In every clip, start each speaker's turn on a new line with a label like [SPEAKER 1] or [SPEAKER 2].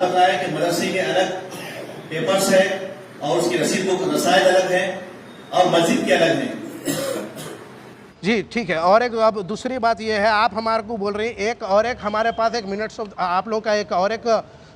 [SPEAKER 1] बताया कि मदरसे के अलग पेपर्स है और उसकी रसीद बुक रसायद अलग है और मस्जिद के अलग है।
[SPEAKER 2] जी ठीक है। और एक अब दूसरी बात ये है, आप हमारे को बोल रही हैं एक हमारे पास एक मिनट्स ऑफ आप लोग का एक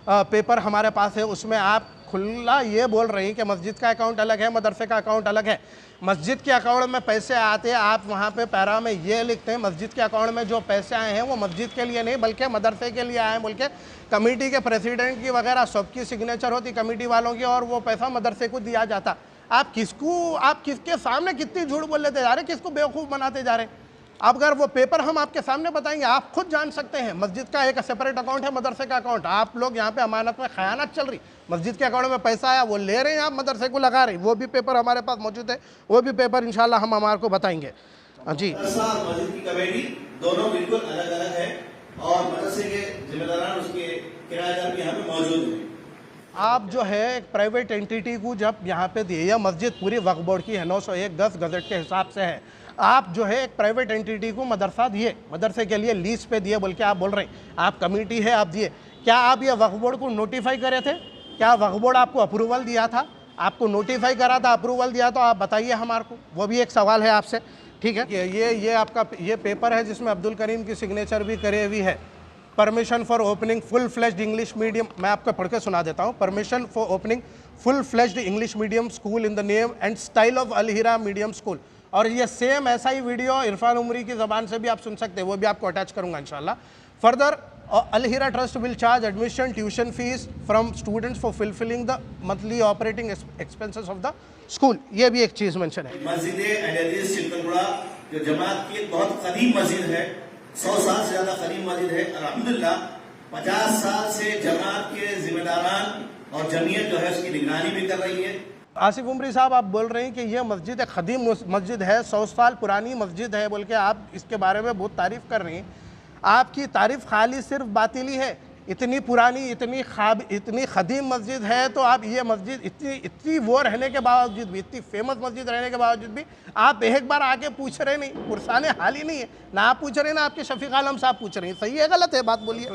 [SPEAKER 2] पेपर हमारे पास है, उसमें आप खुला ये बोल रही हैं कि मस्जिद का अकाउंट अलग है, मदरसे का अकाउंट अलग है। मस्जिद के अकाउंट में पैसे आते हैं, आप वहाँ पे पैरा में ये लिखते हैं मस्जिद के अकाउंट में जो पैसे आए हैं वो मस्जिद के लिए नहीं बल्कि मदरसे के लिए आए हैं बोल के कमेटी के प्रेसिडेंट की वगैरह सबकी सिग्नेचर होती कमेटी वालों की और वो पैसा मदरसे को दिया जाता। आप किसके सामने कितनी झूठ बोल लेते जा रहे, किसको बेवकूफ़ बनाते जा रहे। अब अगर वो पेपर हम आपके सामने बताएंगे आप खुद जान सकते हैं मस्जिद का एक सेपरेट अकाउंट है, मदरसे का अकाउंट। आप लोग यहाँ पे अमानत में खयानत चल रही, मस्जिद के अकाउंट में पैसा आया वो ले रहे हैं, आप मदरसे को लगा रहे, वो भी पेपर हमारे पास मौजूद है, वो भी पेपर इंशाल्लाह हम हमारे को बताएंगे। जी
[SPEAKER 1] मस्जिद की कमेटी दोनों बिल्कुल अलग अलग है और मदरसे के जिम्मेदार उसके किराएदार भी यहाँ पे मौजूद हैं।
[SPEAKER 2] आप जो है एक प्राइवेट एंटिटी को जब यहाँ पे दिए, यह मस्जिद पूरी वक्फ बोर्ड की है, 901/10 गजट के हिसाब से है। आप जो है एक प्राइवेट एंटिटी को मदरसा दिए, मदरसे के लिए लीज पे दिए बोल के आप बोल रहे हैं, आप कमेटी है आप दिए। क्या आप ये वक्फ बोर्ड को नोटिफाई करे थे? क्या वक्फ बोर्ड आपको अप्रूवल दिया था? आपको नोटिफाई करा था, अप्रूवल दिया तो आप बताइए हमारे को, वो भी एक सवाल है आपसे। ठीक है, ये आपका ये पेपर है जिसमें अब्दुल करीम की सिग्नेचर भी करे हुई है। Permission for opening full fledged English medium, मैं आपको पढ़ के सुना देता हूँ। Permission for opening full fledged English medium school in the name and style of Al Hira medium school. और ये सेम ऐसा ही वीडियो इरफान उमरी की ज़बान से भी आप सुन सकते हैं, वो भी आपको अटैच करूँगा इंशाल्लाह। Further Al Hira trust will charge admission tuition fees from students for fulfilling the monthly operating expenses of the school. ये भी एक चीज़ मेंशन है।
[SPEAKER 1] मस्जिद चिल्कलगुड़ा जो जमात की एक बहुत कदीम मस्जिद है, 100 साल से ज्यादा कदीम मस्जिद है। अल्हम्दुलिल्लाह 50 साल से जमात के जिम्मेदारान और जमीयत जो है उसकी निगरानी भी कर रही है।
[SPEAKER 2] आसिफ उमरी साहब, आप बोल रहे हैं कि यह मस्जिद एक कदीम मस्जिद है, 100 साल पुरानी मस्जिद है बोल के आप इसके बारे में बहुत तारीफ़ कर रही हैं। आपकी तारीफ़ खाली सिर्फ बातिली है। इतनी पुरानी इतनी कदीम मस्जिद है तो आप ये मस्जिद इतनी वो रहने के बावजूद भी, इतनी फेमस मस्जिद रहने के बावजूद भी आप एक बार आके पूछ रहे नहीं, पुरसाने हाल ही नहीं है ना, आप पूछ रहे ना आपके शफीक आलम साहब पूछ रहे हैं। सही है गलत है बात बोलिए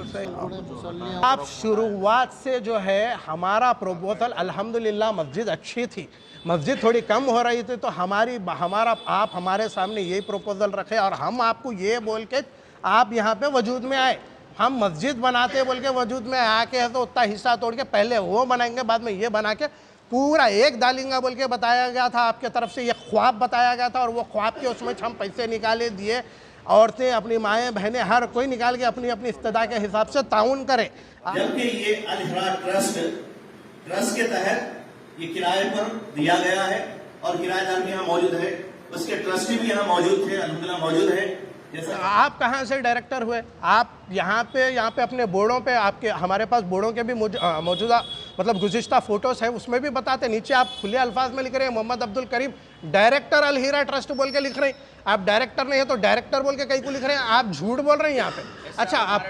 [SPEAKER 2] आप। शुरुआत से जो है हमारा प्रपोजल अल्हम्दुलिल्लाह मस्जिद अच्छी थी, मस्जिद थोड़ी कम हो रही थी तो आप हमारे सामने यही प्रपोजल रखे और हम आपको ये बोल के आप यहाँ पे वजूद में आए। हम मस्जिद बनाते बोल के वजूद में आके है तो उतना हिस्सा तोड़ के पहले वो बनाएंगे बाद में ये बना के पूरा एक डालेंगे बोल के बताया गया था, आपके तरफ से ये ख्वाब बताया गया था और वो ख्वाब के उसमें हम पैसे निकाले दिए। औरतें अपनी माएँ बहनें हर कोई निकाल के अपनी अपनी इस्तेदा के हिसाब से ताउन करे।
[SPEAKER 1] जबकि ये अल हीरा ट्रस्ट के तहत ये किराए पर दिया गया है और किराएदार भी यहाँ मौजूद है, उसके ट्रस्टी भी यहाँ मौजूद थे, अल्हम्दुलिल्लाह मौजूद है।
[SPEAKER 2] आप कहाँ से डायरेक्टर हुए? आप यहाँ पे अपने बोर्डों पे आपके हमारे पास बोर्डों के भी मौजूदा मतलब गुज़िश्ता फ़ोटोज़ है, उसमें भी बताते नीचे आप खुले अल्फाज में लिख रहे हैं मोहम्मद अब्दुल करीम डायरेक्टर अल हीरा ट्रस्ट बोल के लिख रहे हैं। आप डायरेक्टर नहीं है तो डायरेक्टर बोल के कहीं को लिख रहे हैं, आप झूठ बोल रहे हैं यहाँ पे। अच्छा, आप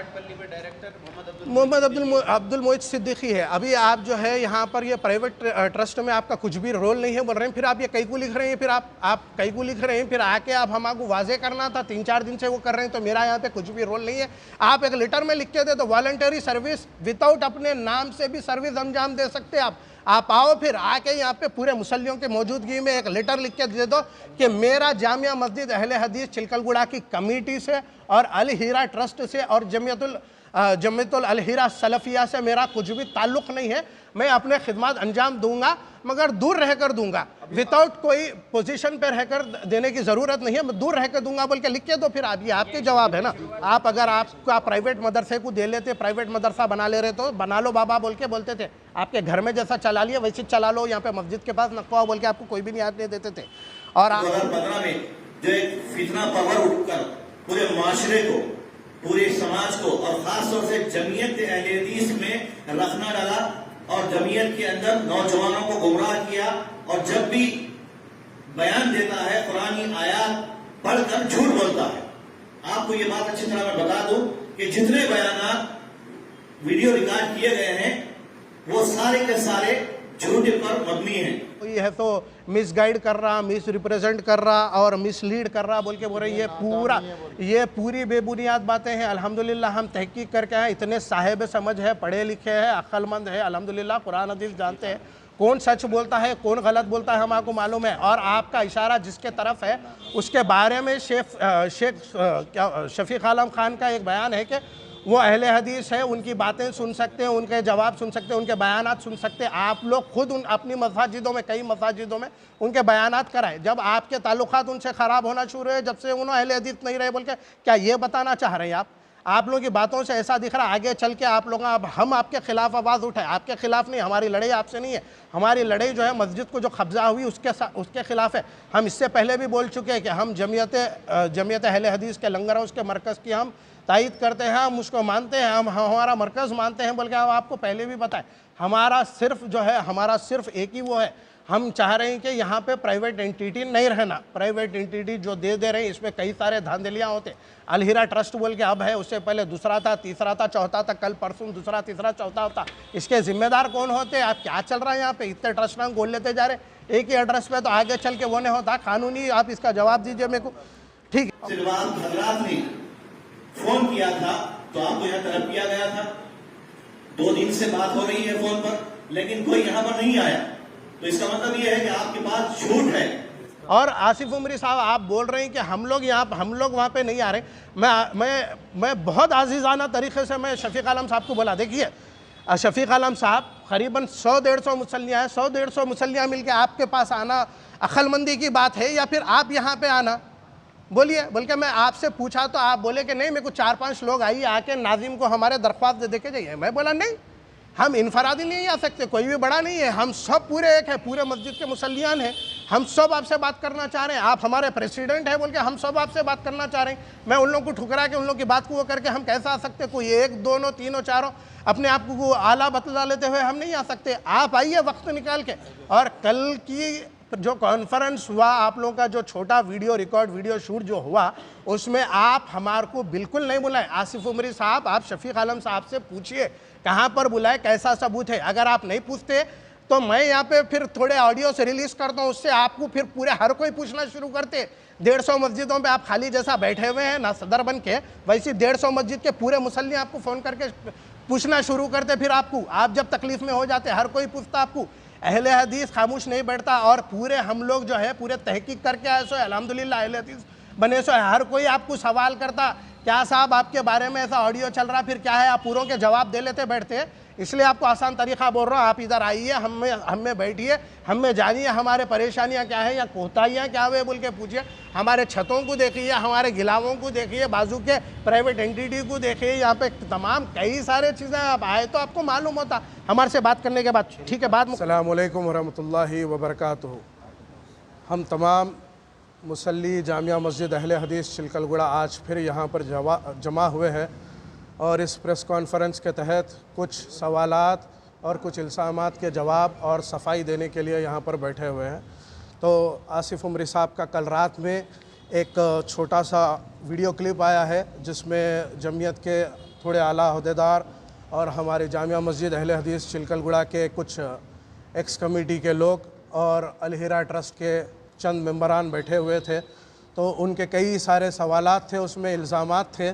[SPEAKER 2] मोहम्मद अब्दुल मोइद सिद्दीकी है। अभी आप जो है यहाँ पर ये प्राइवेट ट्रस्ट में आपका कुछ भी रोल नहीं है बोल रहे हैं, फिर आप ये कहीं को लिख रहे हैं, फिर आप कहीं को लिख रहे हैं, फिर आके आप हमको वाजे करना था। 3-4 दिन से वो कर रहे हैं तो मेरा यहाँ पे कुछ भी रोल नहीं है। आप एक लेटर में लिख के दे तो वॉलंटरी सर्विस विदाउट अपने नाम से भी सर्विस अंजाम दे सकते हैं आप आओ फिर आके यहाँ पे पूरे मुसल्लियों की मौजूदगी में एक लेटर लिख के दे दो कि मेरा जामिया मस्जिद अहले हदीस चिल्कलगुड़ा की कमेटी से और अल हीरा ट्रस्ट से और जमियतुल अल हीरा सलफिया से मेरा कुछ भी ताल्लुक़ नहीं है, मैं अपने खिदमत अंजाम दूंगा मगर दूर रहकर दूंगा, विदाउट कोई पोजीशन पर रहकर देने की ज़रूरत नहीं है, मैं दूर रहकर दूंगा बोल के लिख के दो। फिर आप ये आपके जवाब है ना। आप अगर आपका प्राइवेट मदरसे को दे लेते, प्राइवेट मदरसा बना ले रहे तो बना लो बाबा बोल के बोलते थे, आपके घर में जैसा चला लिया वैसे चला लो, यहाँ पे मस्जिद के पास नक्वा बोल के आपको कोई भी नियात नहीं देते थे। और
[SPEAKER 1] 2015 में जो एक फितना पवर उठकर पूरे माशरे को, पूरे समाज को और खासतौर से जमीयत अहले हदीस में रखना डाला और जमीयत के अंदर नौजवानों को गुमराह किया और जब भी बयान देता है कुरानी आयत पढ़कर झूठ बोलता है। आपको ये बात अच्छी तरह मैं बता दूं कि जितने बयान वीडियो रिकॉर्ड किए गए हैं वो सारे के सारे झूठ पर मबनी है।
[SPEAKER 2] ये है तो मिस गाइड कर रहा, मिस रिप्रेजेंट कर रहा और मिसलीड कर रहा बोल के बोल रहे, ये पूरी बेबुनियाद बातें हैं। अल्हम्दुलिल्लाह हम तहकीक करके आए, इतने साहिब समझ है, पढ़े लिखे हैं, अक्लमंद है, अल्हम्दुलिल्लाह कुरान हदीस जानते हैं, कौन सच बोलता है कौन गलत बोलता है हम आपको मालूम है। और आपका इशारा जिसके तरफ है उसके बारे में शेख शफीक आलम खान का एक बयान है कि वो अहले हदीस है, उनकी बातें सुन सकते हैं, उनके जवाब सुन सकते हैं, उनके बयानात सुन सकते हैं। आप लोग खुद अपनी मसाजिदों में, कई मसाजिदों में उनके बयानात कराए। जब आपके ताल्लुकात उनसे ख़राब होना शुरू हुए, जब से उन्होंने अहले हदीस नहीं रहे बोल के, क्या ये बताना चाह रहे हैं आप लोगों की बातों से ऐसा दिख रहा है आगे चल के आप लोग अब हम आपके खिलाफ आवाज़ उठाए। आपके खिलाफ नहीं, हमारी लड़ाई आपसे नहीं है, हमारी लड़ाई जो है मस्जिद को जो कब्जा हुई उसके खिलाफ है। हम इससे पहले भी बोल चुके हैं कि हम जमीयत अहले हदीस के लंगर हाउस के मरकज़ की हम तायद करते हैं, हम उसको मानते हैं, हम हमारा मरकज़ मानते हैं, बल्कि हम आपको पहले भी बताएं हमारा सिर्फ एक ही वो है, हम चाह रहे हैं कि यहाँ पे प्राइवेट एंटिटी नहीं रहना। प्राइवेट एंटिटी जो दे रहे हैं इसमें कई सारे धांधलियाँ होते। अलहीरा ट्रस्ट बोल के अब है, उससे पहले दूसरा था, तीसरा था, चौथा था, कल परसों दूसरा, तीसरा, चौथा होता। इसके जिम्मेदार कौन होते? आप क्या चल रहा है यहाँ पे? इतने ट्रस्ट नाम गोल लेते जा रहे एक ही एड्रेस पे, तो आगे चल के वो नहीं होता कानूनी। आप इसका जवाब दीजिए मेरे को। ठीक है,
[SPEAKER 1] हजरात ने फोन किया था तो आपको यहाँ तलब किया गया था, 2 दिन से बात हो रही है फोन पर, लेकिन कोई यहाँ पर नहीं आया, तो इसका मतलब ये है कि आपके पास झूठ है।
[SPEAKER 2] और आसिफ उमरी साहब आप बोल रहे हैं कि हम लोग वहाँ पे नहीं आ रहे। मैं बहुत आजीज़ाना तरीके से मैं शफीक आलम साहब को बोला, देखिए शफीक आलम साहब करीबन 100-150 मुसल्लियाँ हैं, 100-150 मुसल्लियाँ मिल के आपके पास आना अक्लमंदी की बात है या फिर आप यहाँ पे आना? बोलिए। बल्कि मैं आपसे पूछा तो आप बोले कि नहीं मेरे को 4-5 लोग आइए, आके नाजिम को हमारे दरख्वास्त दे के जाइए। मैं बोला नहीं, हम इनफरादी नहीं आ सकते, कोई भी बड़ा नहीं है, हम सब पूरे एक है, पूरे मस्जिद के मुसल्लियान हैं, हम सब आपसे बात करना चाह रहे हैं। आप हमारे प्रेसिडेंट हैं बोल के हम सब आपसे बात करना चाह रहे हैं। मैं उन लोगों को ठुकरा के उन लोगों की बात को वो करके हम कैसे आ सकते? कोई 1, 2, 3, 4 अपने आप को आला बतला लेते हुए हम नहीं आ सकते। आप आइए वक्त निकाल के। और कल की जो कॉन्फ्रेंस हुआ, आप लोगों का जो छोटा वीडियो शूट जो हुआ, उसमें आप हमारे को बिल्कुल नहीं बुलाए। आसिफ उमरी साहब, आप शफीक आलम साहब से पूछिए कहाँ पर बुलाए, कैसा सबूत है। अगर आप नहीं पूछते तो मैं यहाँ पे फिर थोड़े ऑडियो से रिलीज़ करता हूँ, उससे आपको फिर पूरे हर कोई पूछना शुरू करते। 150 मस्जिदों पे आप खाली जैसा बैठे हुए हैं ना सदर बन के, वैसे 150 मस्जिद के पूरे मुसल्ली आपको फ़ोन करके पूछना शुरू करते। फिर आप जब तकलीफ़ में हो जाते, हर कोई पूछता आपको। अहले हदीस खामोश नहीं बैठता। और पूरे हम लोग जो है पूरे तहकीक करके आए सो अल्हम्दुलिल्लाह अहले हदीस बने सो, हर कोई आपको सवाल करता क्या साहब आपके बारे में ऐसा ऑडियो चल रहा, फिर क्या है, आप पूरों के जवाब दे लेते बैठते। इसलिए आपको आसान तरीक़ा बोल रहा हूँ, आप इधर आइए, हम में बैठिए, हम में जानिए हमारे परेशानियाँ क्या है या कोताहियाँ क्या हुए बोल के पूछिए। हमारे छतों को देखिए, हमारे गिलावों को देखिए, बाजू के प्राइवेट एंटिटी को देखिए, यहाँ पे तमाम कई सारे चीज़ें आप आए तो आपको मालूम होता हमारे से बात करने के बाद। ठीक है, बात।
[SPEAKER 3] अस्सलामु अलैकुम वरहमतुल्लाहि वबरकातुहू। हम तमाम मुसल्ली जामिया मस्जिद अहले हदीस चिलकलगुड़ा आज फिर यहाँ पर जमा हुए हैं और इस प्रेस कॉन्फ्रेंस के तहत कुछ सवालात और कुछ इल्ज़ामात के जवाब और सफाई देने के लिए यहाँ पर बैठे हुए हैं। तो आसिफ उमरी साहब का कल रात में एक छोटा सा वीडियो क्लिप आया है जिसमें जमीयत के थोड़े आला अहदेदार और हमारे जामिया मस्जिद अहले हदीस चिलकलगुड़ा के कुछ एक्स कमेटी के लोग और अलहीरा ट्रस्ट के चंद मेंबरान बैठे हुए थे। तो उनके कई सारे सवालात थे, उसमें इल्ज़ामात थे,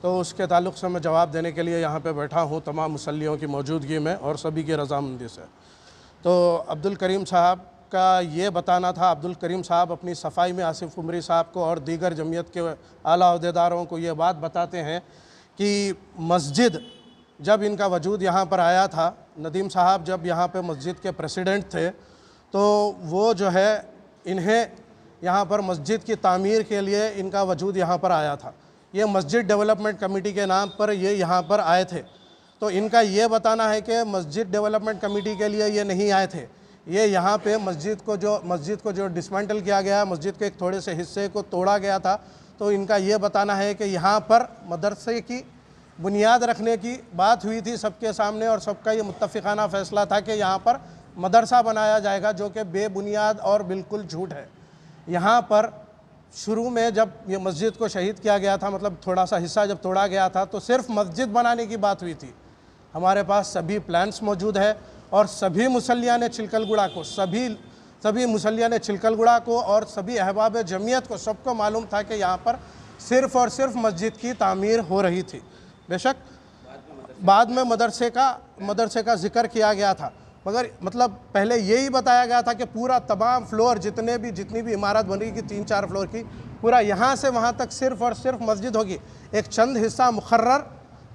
[SPEAKER 3] तो उसके ताल्लुक़ से मैं जवाब देने के लिए यहाँ पे बैठा हूँ तमाम मुसल्लियों की मौजूदगी में और सभी की रज़ामंदी से। तो अब्दुल करीम साहब का ये बताना था, अब्दुल करीम साहब अपनी सफाई में आसिफ उमरी साहब को और दीगर जमीयत के आला अहदेदारों को ये बात बताते हैं कि मस्जिद जब इनका वजूद यहाँ पर आया था, नदीम साहब जब यहाँ पे मस्जिद के प्रेसिडेंट थे, तो वो जो है इन्हें यहाँ पर मस्जिद की तामीर के लिए इनका वजूद यहाँ पर आया था। ये मस्जिद डेवलपमेंट कमेटी के नाम पर ये यहाँ पर आए थे। तो इनका ये बताना है कि मस्जिद डेवलपमेंट कमेटी के लिए ये नहीं आए थे, ये यहाँ पे मस्जिद को जो डिसमेंटल किया गया, मस्जिद के एक थोड़े से हिस्से को तोड़ा गया था, तो इनका ये बताना है कि यहाँ पर मदरसे की बुनियाद रखने की बात हुई थी सबके सामने और सबका ये मुत्तफ़िक़ाना फ़ैसला था कि यहाँ पर मदरसा बनाया जाएगा, जो कि बेबुनियाद और बिल्कुल झूठ है। यहाँ पर शुरू में जब ये मस्जिद को शहीद किया गया था, मतलब थोड़ा सा हिस्सा जब तोड़ा गया था, तो सिर्फ मस्जिद बनाने की बात हुई थी। हमारे पास सभी प्लान्स मौजूद है और सभी मुसल्लियान चिलकलगुड़ा को सभी मुसल्लियान चिलकलगुड़ा को और सभी अहबाब जमीयत को सबको मालूम था कि यहाँ पर सिर्फ़ और सिर्फ मस्जिद की तामीर हो रही थी। बेशक बाद में मदरसे का जिक्र किया गया था, मगर मतलब पहले यही बताया गया था कि पूरा तमाम फ्लोर जितनी भी इमारत बन रही थी 3-4 फ्लोर की, पूरा यहाँ से वहाँ तक सिर्फ़ और सिर्फ मस्जिद होगी। एक चंद हिस्सा मुकर्रर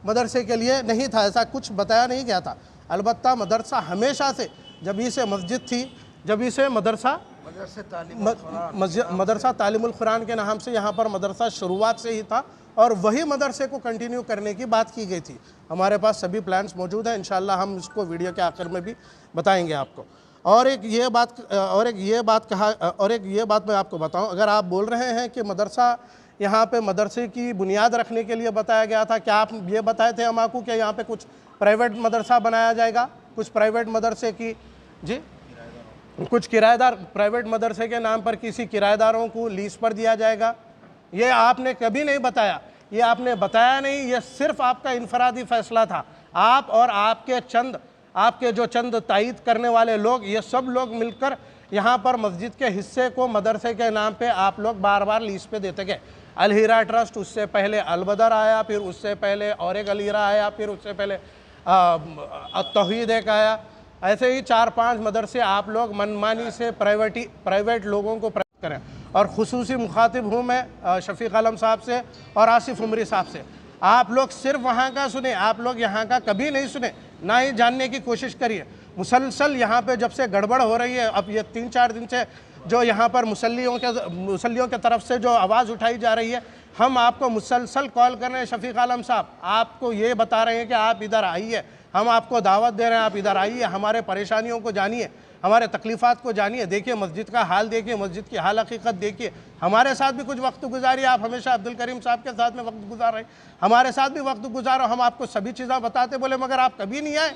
[SPEAKER 3] मदरसे के लिए नहीं था, ऐसा कुछ बताया नहीं गया था। अलबत्ता मदरसा हमेशा से जब से मस्जिद थी, जब से मदरसा तालीमुल कुरान के नाम से यहाँ पर मदरसा शुरुआत से ही था और वही मदरसे को कंटिन्यू करने की बात की गई थी। हमारे पास सभी प्लान्स मौजूद हैं, इंशाल्लाह हम इसको वीडियो के आखिर में भी बताएंगे आपको। और एक ये बात मैं आपको बताऊं, अगर आप बोल रहे हैं कि मदरसा यहाँ पे मदरसे की बुनियाद रखने के लिए बताया गया था, क्या आप ये बताए थे हम आपको कि यहाँ पे कुछ प्राइवेट मदरसा बनाया जाएगा, कुछ प्राइवेट मदरसे की जी कुछ किराएदार प्राइवेट मदरसे के नाम पर किसी किराएदारों को लीज पर दिया जाएगा? ये आपने कभी नहीं बताया, ये आपने बताया नहीं, ये सिर्फ आपका इनफरादी फैसला था। आप और आपके जो चंद तायद करने वाले लोग, ये सब लोग मिलकर यहाँ पर मस्जिद के हिस्से को मदरसे के नाम पे आप लोग बार बार लीज पे देते गए। अल हीरा ट्रस्ट, उससे पहले अल बदर आया, फिर उससे पहले और एक अल हीरा आया, फिर उससे पहले तौहीद एक आया। ऐसे ही 4-5 मदरसे आप लोग मनमानी से प्राइवेट लोगों को प्राप्त करें। और खुसूसी मुखातिब हूँ मैं शफीक आलम साहब से और आसिफ उमरी साहब से। आप लोग सिर्फ वहाँ का सुने, आप लोग यहाँ का कभी नहीं सुने, ना ही जानने की कोशिश करिए। मुसलसल यहाँ पे जब से गड़बड़ हो रही है, अब ये 3-4 दिन से जो यहाँ पर मुसल्लियों के तरफ से जो आवाज़ उठाई जा रही है, हम आपको मुसलसल कॉल कर रहे हैं। शफीक आलम साहब आपको ये बता रहे हैं कि आप इधर आइए, हम आपको दावत दे रहे हैं, आप इधर आइए, हमारे परेशानियों को जानिए, हमारे तकलीफ़ात को जानिए, देखिए मस्जिद का हाल देखिए, मस्जिद की हाल हकीकत देखिए, हमारे साथ भी कुछ वक्त गुजारिए। आप हमेशा अब्दुल करीम साहब के साथ में वक्त गुजार रहे, हमारे साथ भी वक्त गुजारो, हम आपको सभी चीज़ें बताते बोले, मगर आप कभी नहीं आए।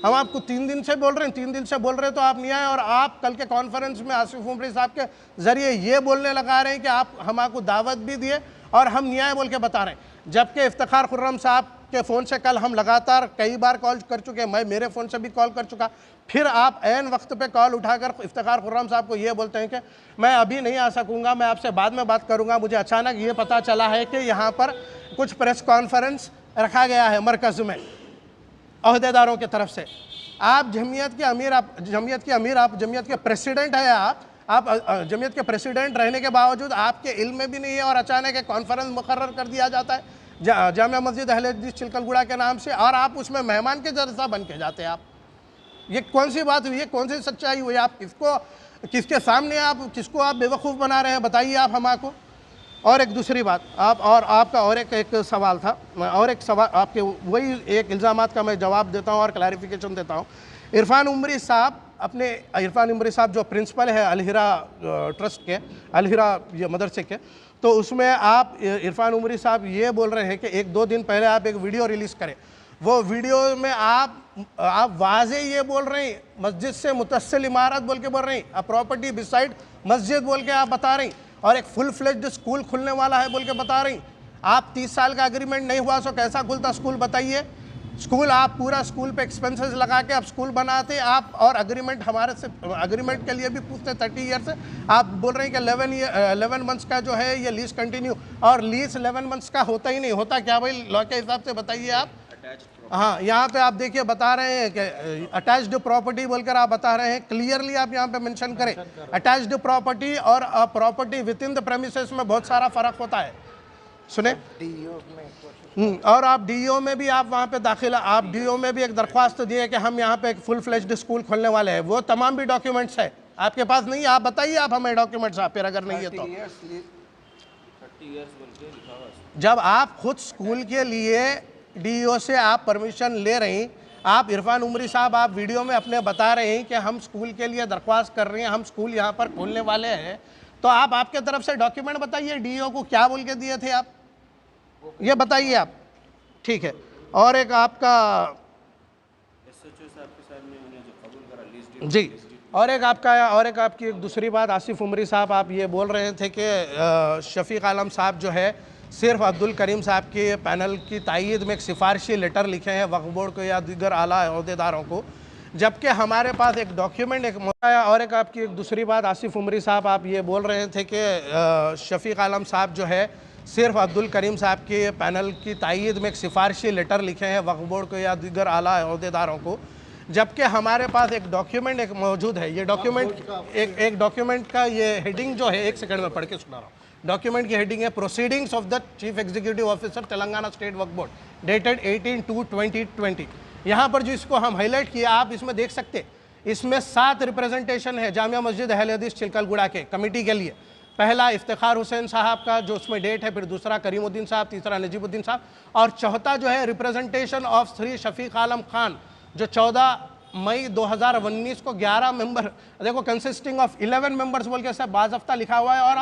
[SPEAKER 3] हम आपको 3 दिन से बोल रहे हैं, 3 दिन से बोल रहे हैं तो आप नहीं आए। और आप कल के कॉन्फ्रेंस में आसिफ उमरी साहब के ज़रिए ये बोलने लगा रहे हैं कि आप हम आपको दावत भी दिए और हम नहीं आए बोल के बता रहे हैं, जबकि इफ्तिखार खुर्रम साहब के फ़ोन से कल हम लगातार कई बार कॉल कर चुके हैं, मैं मेरे फ़ोन से भी कॉल कर चुका। फिर आप ऐन वक्त पे कॉल उठाकर इफ्तिखार खुर्रम साहब को ये बोलते हैं कि मैं अभी नहीं आ सकूँगा, मैं आपसे बाद में बात करूँगा, मुझे अचानक ये पता चला है कि यहाँ पर कुछ प्रेस कॉन्फ्रेंस रखा गया है मरकज़ में अहदेदारों की तरफ से। आप जमीयत के प्रेसिडेंट है, आप जमीयत के प्रेसिडेंट रहने के बावजूद आपके इल्म में भी नहीं है और अचानक एक कॉन्फ्रेंस मुकर्रर कर दिया जाता है जामिया मस्जिद अहले हदीस चिलकलगुड़ा के नाम से, और आप उसमें मेहमान के जैसा बन के जाते हैं। आप ये कौन सी बात हुई है, कौन सी सच्चाई हुई? आप किसके सामने आप किसको आप बेवकूफ़ बना रहे हैं, बताइए आप हमको। और एक दूसरी बात, आपका और एक सवाल था, और एक सवाल आपके वही एक इल्ज़ामात का मैं जवाब देता हूँ और क्लैरिफिकेशन देता हूँ। इरफान उमरी साहब जो प्रिंसिपल है अल हीरा ट्रस्ट के, अल हीरा ये मदरसे के, तो उसमें आप इरफान उमरी साहब ये बोल रहे हैं कि 1-2 दिन पहले आप एक वीडियो रिलीज़ करें। वो वीडियो में आप वाज़े ये बोल रहे हैं, मस्जिद से मुतस्सिल इमारत बोल के बोल रही, अ प्रॉपर्टी बिसाइड मस्जिद बोल के आप बता रही, और एक फुल फ्लेज्ड स्कूल खुलने वाला है बोल के बता रही। आप 30 साल का एग्रीमेंट नहीं हुआ, सो कैसा खुलता स्कूल बताइए? स्कूल आप पूरा स्कूल पे एक्सपेंसेस लगा के आप स्कूल बनाते आप, और एग्रीमेंट हमारे से एग्रीमेंट के लिए भी पूछते 30 ईयर से। आप बोल रहे हैं कि 11 मंथ्स का जो है ये लीज कंटिन्यू, और लीज 11 मंथ्स का होता ही नहीं। होता क्या भाई लॉ के हिसाब से बताइए आप? हाँ, यहाँ पे आप देखिए बता रहे हैं कि अटैच्ड प्रॉपर्टी बोलकर आप बता रहे हैं, क्लियरली आप यहाँ पे मेंशन करें। अटैच्ड प्रॉपर्टी और property with in the premises में बहुत सारा फ़र्क होता है, सुने। और आप डीओ में भी आप वहाँ पे दाखिला, आप डीओ में भी एक दरख्वास्त दिए कि हम यहाँ पे एक फुल फ्लेज्ड स्कूल खोलने वाले हैं, वो तमाम भी डॉक्यूमेंट्स है आपके पास नहीं है? आप बताइए आप हमें डॉक्यूमेंट्स, आप फिर अगर नहीं है तो। जब आप खुद स्कूल के लिए डीओ से आप परमिशन ले रही, आप इरफान उमरी साहब आप वीडियो में अपने बता रहे हैं कि हम स्कूल के लिए दरख्वास्त कर रहे हैं, हम स्कूल यहाँ पर खोलने वाले हैं, तो आप आपके तरफ से डॉक्यूमेंट बताइए, डीओ को क्या बोल के दिए थे आप, ये बताइए आप। ठीक है। और एक आपका जी, और एक आपकी एक दूसरी बात, आसिफ उमरी साहब आप ये बोल रहे थे कि शफीक आलम साहब जो है सिर्फ अब्दुल करीम साहब के पैनल की तायद में एक सिफारिशी लेटर लिखे हैं वक्फ बोर्ड को या दीगर आला अहदेदारों को।
[SPEAKER 2] जबकि हमारे पास एक डॉक्यूमेंट एक और एक आपकी एक दूसरी बात आसिफ उमरी साहब, आप ये बोल रहे थे कि शफीक आलम साहब जो है सिर्फ अब्दुल करीम साहब के पैनल की तायद में एक सिफारशी लेटर लिखे हैं वक्फ बोर्ड को या दीगर आला अहदेदारों को, जबकि हमारे पास एक डॉक्यूमेंट एक मौजूद है। ये डॉक्यूमेंट एक डॉक्यूमेंट का ये हेडिंग जो है, एक सेकंड में पढ़ के सुना रहा हूँ। डॉक्यूमेंट की हेडिंग है proceedings of the chief executive officer Telangana state Waqf board dated 18/2/2020। यहाँ पर जो इसको हम हाईलाइट किया, आप इसमें देख सकते, इसमें 7 रिप्रेजेंटेशन है जामिया मस्जिद अहले हदीस चिलकलगुड़ा के कमेटी के लिए। पहला इफ्तिखार हुसैन साहब का जो उसमें डेट है, फिर दूसरा करीमुद्दीन साहब, तीसरा नजीबुद्दीन साहब, और चौथा जो है रिप्रेजेंटेशन ऑफ श्री शफीक आलम खान जो 14 मई 2019 को 11 मेंबर, देखो कंसिस्टिंग ऑफ 11 मेंबर्स बोल के सब बाज़फ्ता लिखा हुआ है। और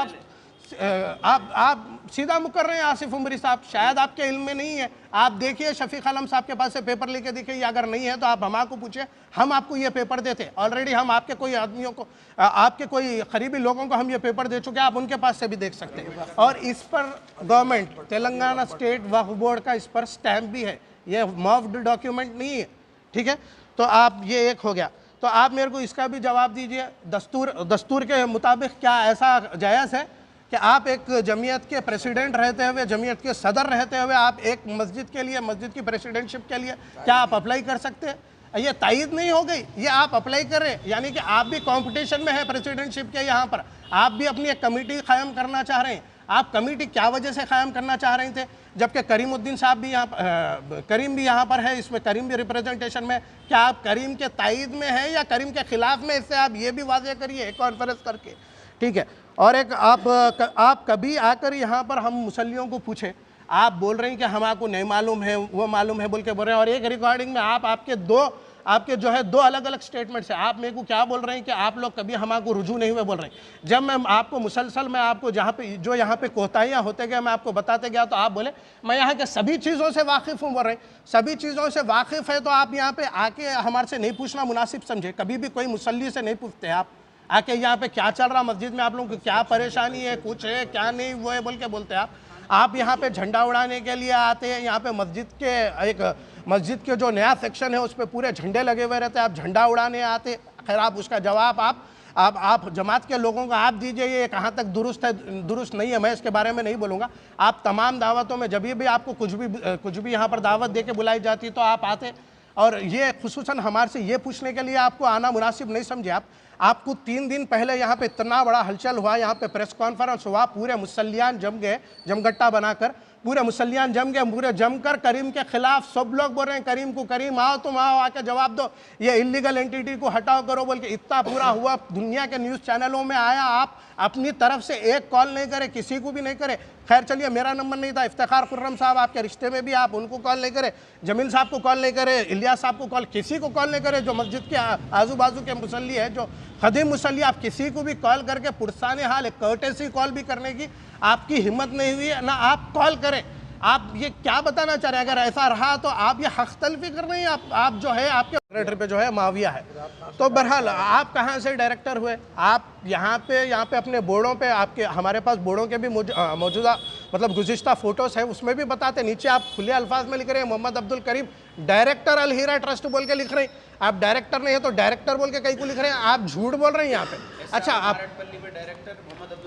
[SPEAKER 2] आप सीधा मुकर रहे हैं आसिफ उमरी साहब, शायद आपके इल्म में नहीं है। आप देखिए शफीक आलम साहब के पास से पेपर लेके देखिए, अगर नहीं है तो आप हमारे पूछिए, हम आपको ये पेपर देते। ऑलरेडी हम आपके कोई आदमियों को, आपके कोई करीबी लोगों को हम ये पेपर दे चुके हैं, आप उनके पास से भी देख सकते हैं। और इस पर गवर्नमेंट तेलंगाना स्टेट वक्फ बोर्ड का इस पर स्टैम्प भी है, ये मॉफ्ड डॉक्यूमेंट नहीं है, ठीक है। तो आप ये एक हो गया, तो आप मेरे को इसका भी जवाब दीजिए, दस्तूर के मुताबिक क्या ऐसा जायज़ है कि आप एक जमीयत के प्रेसिडेंट रहते हुए, जमीयत के सदर रहते हुए, आप एक मस्जिद के लिए, मस्जिद की प्रेसिडेंटशिप के लिए क्या आप अप्लाई कर सकते हैं? ये तायद नहीं हो गई, ये आप अप्लाई कर रहे हैं, यानी कि आप भी कंपटीशन में है प्रेसिडेंटशिप के। यहाँ पर आप भी अपनी एक कमेटी कायम करना चाह रहे हैं। आप कमेटी क्या वजह से कायम करना चाह रहे थे, जबकि करीमुद्दीन साहब भी करीम भी यहाँ पर है, इसमें करीम भी रिप्रेजेंटेशन में। क्या आप करीम के तायद में है या करीम के खिलाफ में, इससे आप ये भी वाज़ेह करिए कॉन्फ्रेंस करके, ठीक है। और एक आप कभी आकर यहाँ पर हम मुसल्लियों को पूछे, आप बोल रहे हैं कि हमको नहीं मालूम है, वो मालूम है बोल के बोल रहे हैं। और एक रिकॉर्डिंग में आपके जो है 2 अलग अलग स्टेटमेंट्स है। आप मेरे को क्या बोल रहे हैं कि आप लोग कभी हमको रुजू नहीं हुए बोल रहे हैं। जब मैं आपको मुसलसल मैं आपको जहाँ पे जो यहाँ पे कोताहियाँ होते गए मैं आपको बताते गया, तो आप बोले मैं यहाँ के सभी चीज़ों से वाकिफ़ हूँ बोल रहे हैं। सभी चीज़ों से वाकिफ़ है तो आप यहाँ पे आके हमारे से नहीं पूछना मुनासिब समझे। कभी भी कोई मुसल्ली से नहीं पूछते आप आके यहाँ पे क्या चल रहा मस्जिद में, आप लोगों को क्या परेशानी है, कुछ है क्या नहीं, वो है बोल के बोलते हैं आप यहाँ पे झंडा उड़ाने के लिए आते हैं। यहाँ पे मस्जिद के जो नया सेक्शन है उस पर पूरे झंडे लगे हुए रहते हैं, आप झंडा उड़ाने आते। खैर आप उसका जवाब आप जमात के लोगों को आप दीजिए, ये कहाँ तक दुरुस्त है दुरुस्त नहीं है, मैं इसके बारे में नहीं बोलूँगा। आप तमाम दावतों में जब भी आपको कुछ भी यहाँ पर दावत दे के बुलाई जाती तो आप आते। और ये खुसूसन हमारे से ये पूछने के लिए आपको आना मुनासिब नहीं समझे। आपको 3 दिन पहले यहाँ पे इतना बड़ा हलचल हुआ, यहाँ पे प्रेस कॉन्फ्रेंस हुआ, पूरे मुसल्लियान जम गए, जमगट्टा बनाकर पूरे मुसल्लियान जम गए, पूरे जमकर करीम के खिलाफ सब लोग बोल रहे हैं करीम को, करीम आओ तुम आओ आके जवाब दो, ये इलीगल एंटिटी को हटाओ करो बोल के इतना पूरा हुआ। दुनिया के न्यूज़ चैनलों में आया, आप अपनी तरफ से एक कॉल नहीं करे, किसी को भी नहीं करे। खैर चलिए, मेरा नंबर नहीं था, इफ्तिखार खुर्रम साहब आपके रिश्ते में भी, आप उनको कॉल नहीं करे, जमील साहब को कॉल नहीं करे, इलियास साहब को कॉल, किसी को कॉल नहीं करे। जो मस्जिद के आजू बाजू के मुसल्ली है, जो खदीम मुसल्ली, आप किसी को भी कॉल करके पुरसाने हाल कर्टेसी कॉल भी करने की आपकी हिम्मत नहीं हुई है ना, आप कॉल करें। आप ये क्या बताना चाह रहे हैं? अगर ऐसा रहा तो आप ये हक तलफी कर रहे हैं। आप जो है आपके डायरेक्टर पे जो है माविया है, तो बहरहाल आप कहाँ से डायरेक्टर हुए? आप यहाँ पे अपने बोर्डों पे आपके हमारे पास बोर्डों के भी मौजूदा मतलब गुज़िश्ता फ़ोटोज़ है, उसमें भी बताते। नीचे आप खुले अल्फाज में लिख रहे हैं मोहम्मद अब्दुल करीम डायरेक्टर अल हीरा ट्रस्ट बोल के लिख रहे हैं। आप डायरेक्टर नहीं है तो डायरेक्टर बोल के कहीं को लिख रहे हैं, आप झूठ बोल रहे हैं यहाँ पे। अच्छा, आप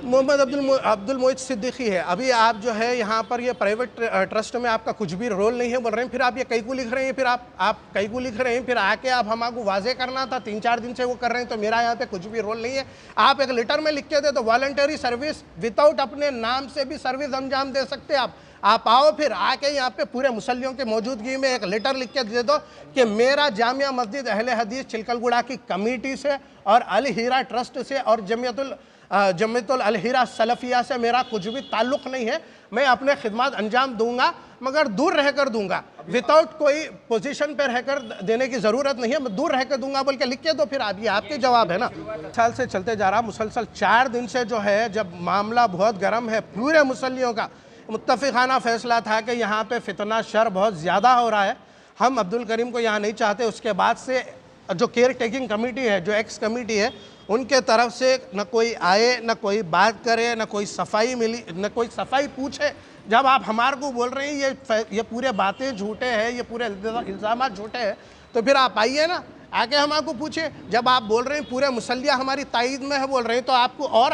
[SPEAKER 2] मोहम्मद अब्दुल मोइज सिद्दीकी है। अभी आप जो है यहाँ पर ये प्राइवेट ट्रस्ट में आपका कुछ भी रोल नहीं है बोल रहे हैं, फिर आप ये कहीं को लिख रहे हैं, फिर आप कहीं को लिख रहे हैं, फिर आके आप हमको वाजे करना था। 3-4 दिन से वो कर रहे हैं, तो मेरा यहाँ पे कुछ भी रोल नहीं है। आप एक लेटर में लिख के दे तो वॉलंटरी सर्विस विदाउट अपने नाम से भी सर्विस अंजाम दे सकते हैं आप आओ, फिर आके यहाँ पे पूरे मुसल्लियों की मौजूदगी में एक लेटर लिख के दे दो कि मेरा जामिया मस्जिद अहले हदीस चिलकलगुड़ा की कमेटी से और अल हीरा ट्रस्ट से और जमीयतुल अल हीरा सलफिया से मेरा कुछ भी ताल्लुक़ नहीं है। मैं अपने खिदमत अंजाम दूंगा मगर दूर रहकर दूंगा, विदाउट कोई पोजीशन पर रहकर देने की ज़रूरत नहीं है, मैं दूर रहकर दूंगा बोल के लिख के दो। फिर आप ये आपके जवाब है ना। साल से चलते जा रहा मुसलसल 4 दिन से जो है, जब मामला बहुत गर्म है, पूरे मुसल्लियों का मुत्तफ़िक़ाना फ़ैसला था कि यहाँ पे फितना शर बहुत ज़्यादा हो रहा है, हम अब्दुल करीम को यहाँ नहीं चाहते। उसके बाद से जो केयर टेकिंग कमेटी है, जो एक्स कमेटी है, उनके तरफ से न कोई आए, न कोई बात करे, न कोई सफाई मिली, न कोई सफाई पूछे। जब आप हमारे को बोल रहे हैं ये पूरे बातें झूठे हैं, ये पूरे इल्ज़ाम झूठे हैं, तो फिर आप आइए ना, आके हम आपको पूछे। जब आप बोल रहे हैं पूरे मुसल्लिया हमारी ताईद में है बोल रहे हैं, तो आपको और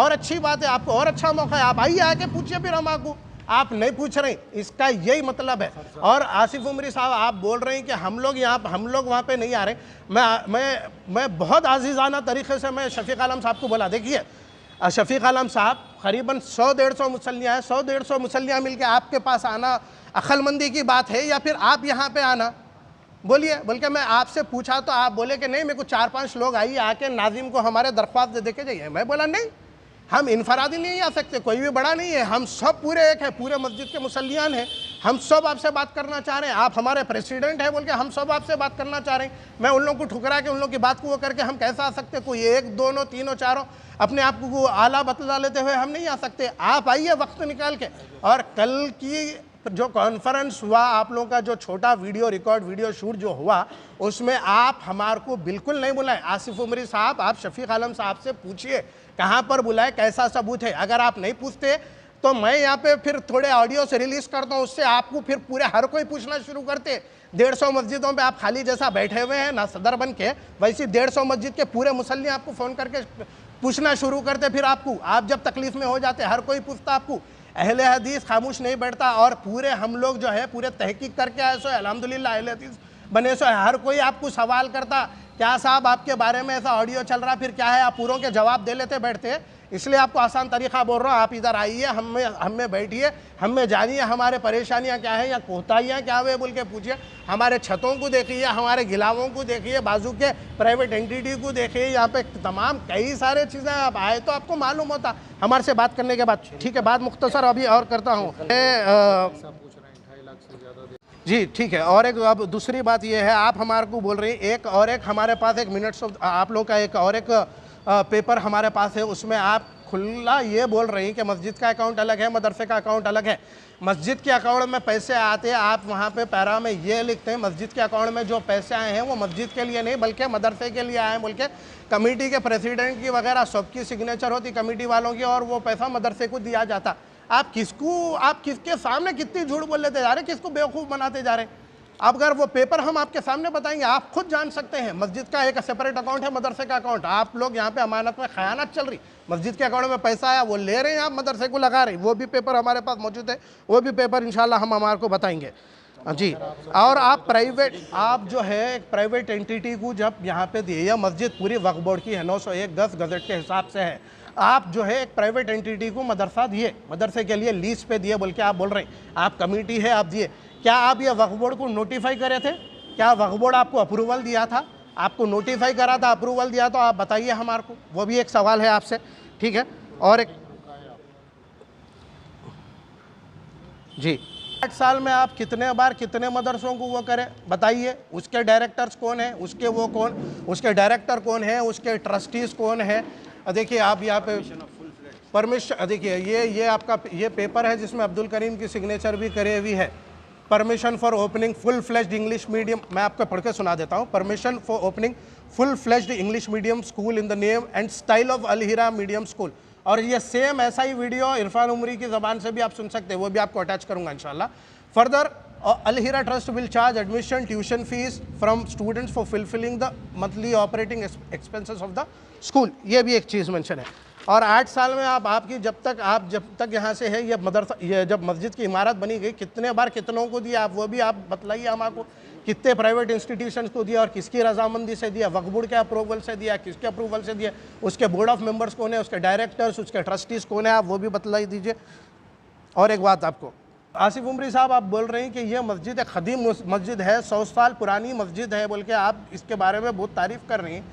[SPEAKER 2] अच्छी बात है, आपको और अच्छा मौका है, आप आइए आके पूछिए फिर हम आपको। आप नहीं पूछ रहे, इसका यही मतलब है। और आसिफ उमरी साहब आप बोल रहे हैं कि हम लोग वहाँ पे नहीं आ रहे। मैं बहुत आजीज़ाना तरीके से मैं शफीक आलम साहब को बोला, देखिए शफीक आलम साहब करीबन 100-150 मुसल्लियाँ हैं, 100-150 मुसल्लियाँ मिलकर आपके पास आना अक्लमंदी की बात है या फिर आप यहाँ पे आना? बोलिए। बल्कि मैं आपसे पूछा तो आप बोले कि नहीं मेरे को 4-5 लोग आइए आके नाजिम को हमारे दरख्वास्त दे के जाइए। मैं बोला नहीं, हम इनफरादी नहीं आ सकते, कोई भी बड़ा नहीं है, हम सब पूरे एक है, पूरे मस्जिद के मुसल्लियान हैं, हम सब आपसे बात करना चाह रहे हैं, आप हमारे प्रेसिडेंट हैं बोल के हम सब आपसे बात करना चाह रहे हैं। मैं उन लोगों को ठुकरा के उन लोगों की बात को वो करके हम कैसे आ सकते? कोई एक दोनों तीनों चारों अपने आप को आला बतला लेते हुए हम नहीं आ सकते। आप आइए वक्त निकाल के। और कल की जो कॉन्फ्रेंस हुआ आप लोगों का, जो छोटा वीडियो रिकॉर्ड वीडियो शूट जो हुआ, उसमें आप हमारे को बिल्कुल नहीं बुलाए। आसिफ उमरी साहब आप शफीक आलम साहब से पूछिए कहाँ पर बुलाए, कैसा सबूत है। अगर आप नहीं पूछते तो मैं यहाँ पे फिर थोड़े ऑडियो से रिलीज़ करता हूँ, उससे आपको फिर पूरे हर कोई पूछना शुरू करते। 150 मस्जिदों पे आप खाली जैसा बैठे हुए हैं ना सदर बन के, वैसे 150 मस्जिद के पूरे मुसल्ली आपको फ़ोन करके पूछना शुरू करते। फिर आपको आप जब तकलीफ़ में हो जाते हर कोई पूछता आपको। अहले हदीस खामोश नहीं बैठता। और पूरे हम लोग जो है पूरे तहकीक करके आए सो अल्हम्दुलिल्लाह अहले हदीस बने सो हर कोई आपको सवाल करता, क्या साहब आपके बारे में ऐसा ऑडियो चल रहा, फिर क्या है, आप पूरों के जवाब दे लेते बैठते। इसलिए आपको आसान तरीक़ा बोल रहा हूँ, आप इधर आइए, हम में बैठिए, हम में जानिए हमारे परेशानियाँ क्या है या कोताहियाँ क्या हुए बोल के पूछिए। हमारे छतों को देखिए, हमारे गिलावों को देखिए, बाजू के प्राइवेट एंटिटी को देखिए, यहाँ पे तमाम कई सारे चीज़ें आप आए तो आपको मालूम होता हमारे से बात करने के बाद। ठीक है, बात मुख्तसर अभी और करता हूँ जी, ठीक है। और एक अब दूसरी बात ये है, आप हमारे को बोल रहे हैं एक हमारे पास एक मिनट्स ऑफ आप लोग का एक पेपर हमारे पास है, उसमें आप खुला ये बोल रहे हैं कि मस्जिद का अकाउंट अलग है, मदरसे का अकाउंट अलग है। मस्जिद के अकाउंट में पैसे आते हैं, आप वहाँ पे पैरा में ये लिखते हैं मस्जिद के अकाउंट में जो पैसे आए हैं वो मस्जिद के लिए नहीं बल्कि मदरसे के लिए आए हैं बोल के। कमेटी के प्रेसिडेंट की वगैरह सबकी सिग्नेचर होती कमेटी वालों की, और वो पैसा मदरसे को दिया जाता। आप किसके सामने कितनी झूठ बोल लेते जा रहे, किसको बेवकूफ़ बनाते जा रहे। अब अगर वो पेपर हम आपके सामने बताएंगे आप खुद जान सकते हैं। मस्जिद का एक सेपरेट अकाउंट है, मदरसे का अकाउंट। आप लोग यहाँ पे अमानत में खयानत चल रही, मस्जिद के अकाउंट में पैसा आया वो ले रहे हैं, आप मदरसे को लगा रहे, वो भी पेपर हमारे पास मौजूद है, वो भी पेपर इंशाल्लाह हम हमारे को बताएंगे जी। और आप जो है एक प्राइवेट एंटिटी को जब यहाँ पे दिए, यह मस्जिद पूरी वक्फ बोर्ड की है, 901-10 गज़ट के हिसाब से है। आप जो है एक प्राइवेट एंटिटी को मदरसा दिए, मदरसे के लिए लीज पे दिए बोल के आप बोल रहे हैं, आप कमेटी है आप दिए। क्या आप ये वक्फ बोर्ड को नोटिफाई करे थे? क्या वक्फ बोर्ड आपको अप्रूवल दिया था? आपको नोटिफाई करा था, अप्रूवल दिया तो आप बताइए हमारे को, वो भी एक सवाल है आपसे। ठीक है। और एक जी, 8 साल में आप कितने बार कितने मदरसों को वो करें बताइए। उसके डायरेक्टर्स कौन है, उसके डायरेक्टर कौन है, उसके ट्रस्टीज़ कौन है। देखिए आप यहाँ पे परमिशन, देखिए ये आपका ये पेपर है जिसमें अब्दुल करीम की सिग्नेचर भी करे हुई है। Permission for opening full fledged English medium, मैं आपको पढ़ के सुना देता हूँ। Permission for opening full fledged English medium school in the name and style of Al Hira medium school. और ये सेम ऐसा ही वीडियो इरफान उमरी की ज़बान से भी आप सुन सकते हैं, वो भी आपको अटैच करूँगा इंशाल्लाह। Further Al Hira trust will charge admission tuition fees from students for fulfilling the monthly operating expenses of the school, ये भी एक चीज़ मेंशन है। और 8 साल में आपकी जब तक यहाँ से है ये मदरसा, ये जब मस्जिद की इमारत बनी गई कितने बार कितनों को दिया आप वो भी आप बतलाइए हमको। कितने प्राइवेट इंस्टीट्यूशंस को दिया और किसकी रजामंदी से दिया, वक्फ बोर्ड के अप्रूवल से दिया, किसके अप्रूवल से दिया, उसके बोर्ड ऑफ मेंबर्स कौन है, उसके डायरेक्टर्स, उसके ट्रस्टीज़ कौन है, आप वो भी बतलाई दीजिए। और एक बात आपको, आसिफ उमरी साहब आप बोल रहे हैं कि ये मस्जिद एक खदीम मस्जिद है, 100 साल पुरानी मस्जिद है बोल के आप इसके बारे में बहुत तारीफ़ कर रही हैं।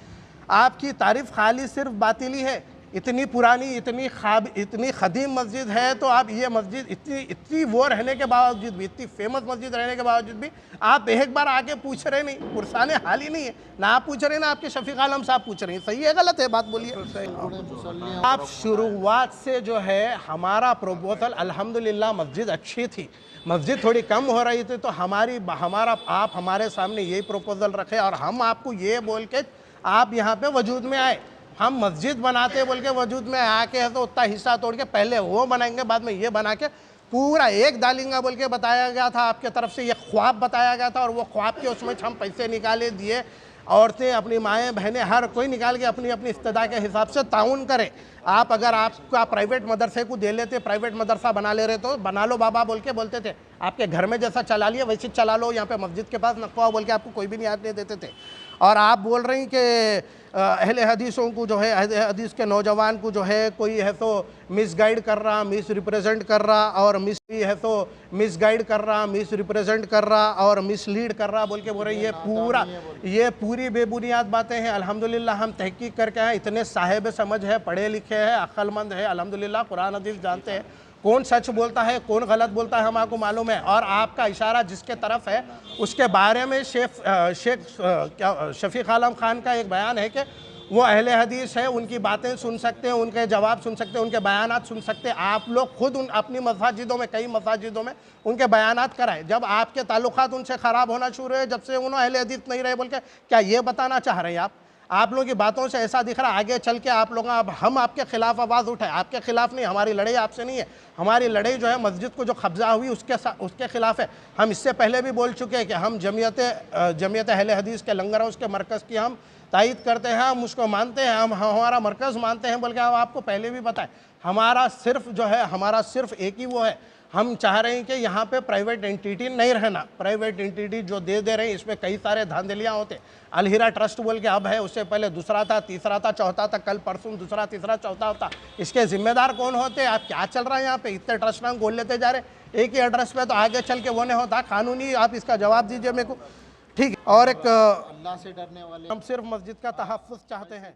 [SPEAKER 2] आपकी तारीफ़ खाली सिर्फ बातिली है। इतनी पुरानी इतनी खदीम मस्जिद है तो आप ये मस्जिद इतनी वो रहने के बावजूद भी, इतनी फेमस मस्जिद रहने के बावजूद भी आप एक बार आके पूछ रहे नहीं, पुरसाने हाल ही नहीं है ना, आप पूछ रहे ना आपके शफीक आलम साहब पूछ रहे हैं। सही है गलत है बात बोलिए आप। शुरुआत से जो है हमारा प्रपोजल अल्हम्दुलिल्लाह मस्जिद अच्छी थी, मस्जिद थोड़ी कम हो रही थी तो आप हमारे सामने यही प्रपोजल रखे और हम आपको ये बोल के आप यहाँ पे वजूद में आए। हम मस्जिद बनाते बोल के वजूद में आके है तो उतना हिस्सा तोड़ के पहले वो बनाएंगे बाद में ये बना के पूरा एक डालेंगे बोल के बताया गया था, आपके तरफ से ये ख्वाब बताया गया था और वो ख्वाब के उसमें हम पैसे निकाले दिए। औरतें, अपनी माएँ बहनें, हर कोई निकाल के अपनी अपनी इस्तेदा के हिसाब से ताउन करे। आप अगर आपका प्राइवेट मदरसे को दे लेते, प्राइवेट मदरसा बना ले रहे तो बना लो बाबा बोल के बोलते थे। आपके घर में जैसा चला लिया वैसे चला लो, यहाँ पे मस्जिद के पास नक्वा बोल के आपको कोई भी नहीं आने देते थे। और आप बोल रही कि अहले हदीसों को जो है, अहले हदीस के नौजवान को जो है कोई है तो मिसगाइड कर रहा, मिस रिप्रेजेंट कर रहा, और मिस है तो मिसगाइड कर रहा, मिस रिप्रेजेंट कर रहा और मिसलीड कर रहा बोल के बोल रही। ये पूरी बेबुनियाद बातें हैं। अल्हम्दुलिल्लाह हम तहकीक करके हैं, इतने साहिब समझ है, पढ़े लिखे हैं, अक्लमंद है, अल्हम्दुलिल्लाह कुरान हदीस जानते हैं, कौन सच बोलता है कौन गलत बोलता है हमको मालूम है। और आपका इशारा जिसके तरफ है उसके बारे में शेख शफीक आलम खान का एक बयान है कि वो अहले हदीस है, उनकी बातें सुन सकते हैं, उनके जवाब सुन सकते हैं, उनके बयानात सुन सकते हैं। आप लोग खुद अपनी मसाजिदों में, कई मसाजिदों में उनके बयानात कराएं। जब आपके ताल्लुकात उनसे ख़राब होना शुरू है, जब से उन्होंने अहले हदीस नहीं रहे बोल के, क्या ये बताना चाह रहे हैं आप लोगों की बातों से ऐसा दिख रहा है आगे चल के आप लोग हम आपके खिलाफ आवाज़ उठाए। आपके खिलाफ नहीं, हमारी लड़ाई आपसे नहीं है। हमारी लड़ाई जो है मस्जिद को जो कब्जा हुई उसके खिलाफ है। हम इससे पहले भी बोल चुके हैं कि हम जमीयत अहले हदीस के लंगर हाउस के मरकज़ की हम तायद करते हैं, हम उसको मानते हैं, हम हमारा मरकज़ मानते हैं, बल्कि हम आपको पहले भी बताएं हमारा सिर्फ एक ही वो है, हम चाह रहे हैं कि यहाँ पे प्राइवेट एंटिटी नहीं रहना। प्राइवेट एंटिटी जो दे रहे हैं इसमें कई सारे धांधलियाँ होते। अलहिरा ट्रस्ट बोल के अब है, उससे पहले दूसरा था, तीसरा था, चौथा था, कल परसों दूसरा, तीसरा, चौथा होता। इसके जिम्मेदार कौन होते? आप क्या चल रहा है यहाँ पे? इतने ट्रस्ट नाम गोल लेते जा रहे, एक ही एड्रेस पे, तो आगे चल के वो नहीं होता कानूनी। आप इसका जवाब दीजिए मेरे को, ठीक है। और एक अल्लाह से डरने वाले, हम सिर्फ मस्जिद का तहफ़्फ़ुज़ चाहते हैं।